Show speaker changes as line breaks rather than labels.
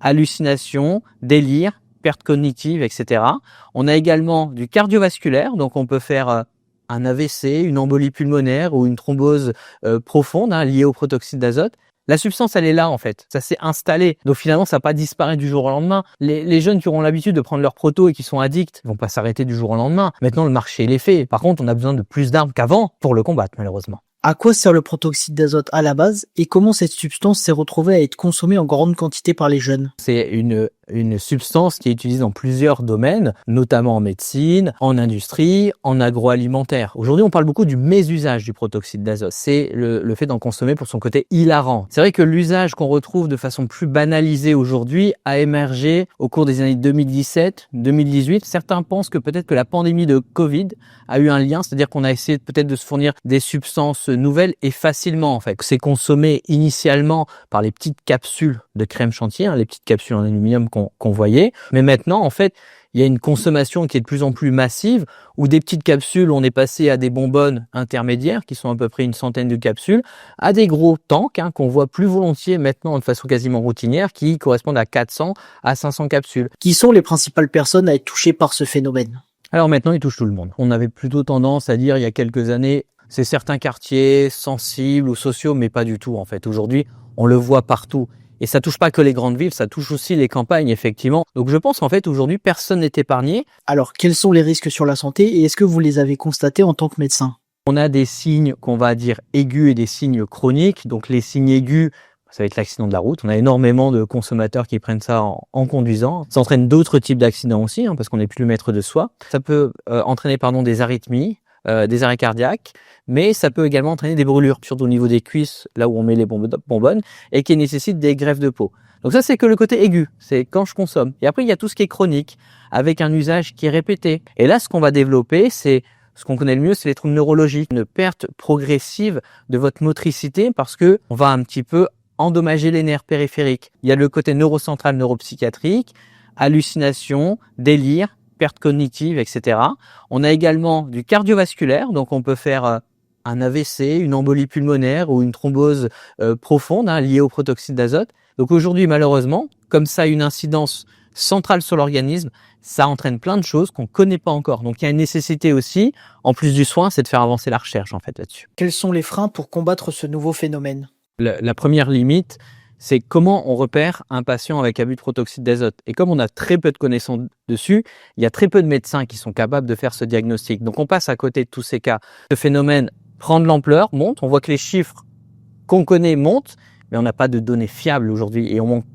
hallucinations, délire, perte cognitive, etc. On a également du cardiovasculaire, donc on peut faire un AVC, une embolie pulmonaire ou une thrombose profonde liée au protoxyde d'azote. La substance, elle est là en fait, ça s'est installé. Donc finalement, ça n'a pas disparu du jour au lendemain. Les jeunes qui auront l'habitude de prendre leur proto et qui sont addicts, ils vont pas s'arrêter du jour au lendemain. Maintenant, le marché, il est fait. Par contre, on a besoin de plus d'armes qu'avant pour le combattre, malheureusement.
À quoi sert le protoxyde d'azote à la base et comment cette substance s'est retrouvée à être consommée en grande quantité par les jeunes?
C'est une substance qui est utilisée dans plusieurs domaines, notamment en médecine, en industrie, en agroalimentaire. Aujourd'hui, on parle beaucoup du mésusage du protoxyde d'azote. C'est le fait d'en consommer pour son côté hilarant. C'est vrai que l'usage qu'on retrouve de façon plus banalisée aujourd'hui a émergé au cours des années 2017, 2018. Certains pensent que peut-être que la pandémie de Covid a eu un lien, c'est-à-dire qu'on a essayé peut-être de se fournir des substances nouvelles et facilement en fait. C'est consommé initialement par les petites capsules de crème chantilly, les petites capsules en aluminium qu'on voyait. Mais maintenant, en fait, il y a une consommation qui est de plus en plus massive, où des petites capsules, on est passé à des bonbonnes intermédiaires, qui sont à peu près une centaine de capsules, à des gros tanks qu'on voit plus volontiers maintenant de façon quasiment routinière, qui correspondent à 400 à 500 capsules.
Qui sont les principales personnes à être touchées par ce phénomène?
Alors maintenant, il touche tout le monde. On avait plutôt tendance à dire il y a quelques années, c'est certains quartiers sensibles ou sociaux, mais pas du tout en fait. Aujourd'hui, on le voit partout. Et ça touche pas que les grandes villes, ça touche aussi les campagnes, effectivement. Donc je pense en fait aujourd'hui, personne n'est épargné.
Alors, quels sont les risques sur la santé et est-ce que vous les avez constatés en tant que médecin?
On a des signes qu'on va dire aigus et des signes chroniques. Donc les signes aigus, ça va être l'accident de la route. On a énormément de consommateurs qui prennent ça en conduisant. Ça entraîne d'autres types d'accidents aussi, parce qu'on n'est plus maître de soi. Ça peut entraîner des arythmies, des arrêts cardiaques, mais ça peut également entraîner des brûlures, surtout au niveau des cuisses, là où on met les bonbonnes, et qui nécessitent des greffes de peau. Donc ça, c'est que le côté aigu, c'est quand je consomme. Et après, il y a tout ce qui est chronique, avec un usage qui est répété. Et là, ce qu'on va développer, c'est ce qu'on connaît le mieux, c'est les troubles neurologiques, une perte progressive de votre motricité, parce que on va un petit peu endommager les nerfs périphériques. Il y a le côté neurocentral, neuropsychiatrique, hallucinations, délire, perte cognitive, etc. On a également du cardiovasculaire, donc on peut faire un AVC, une embolie pulmonaire ou une thrombose profonde liée au protoxyde d'azote. Donc aujourd'hui, malheureusement, comme ça a une incidence centrale sur l'organisme, ça entraîne plein de choses qu'on ne connaît pas encore. Donc il y a une nécessité aussi, en plus du soin, c'est de faire avancer la recherche en fait là-dessus.
Quels sont les freins pour combattre ce nouveau phénomène?
La première limite, c'est comment on repère un patient avec abus de protoxyde d'azote. Et comme on a très peu de connaissances dessus, il y a très peu de médecins qui sont capables de faire ce diagnostic. Donc on passe à côté de tous ces cas. Ce phénomène prend de l'ampleur, monte, on voit que les chiffres qu'on connaît montent, mais on n'a pas de données fiables aujourd'hui et on manque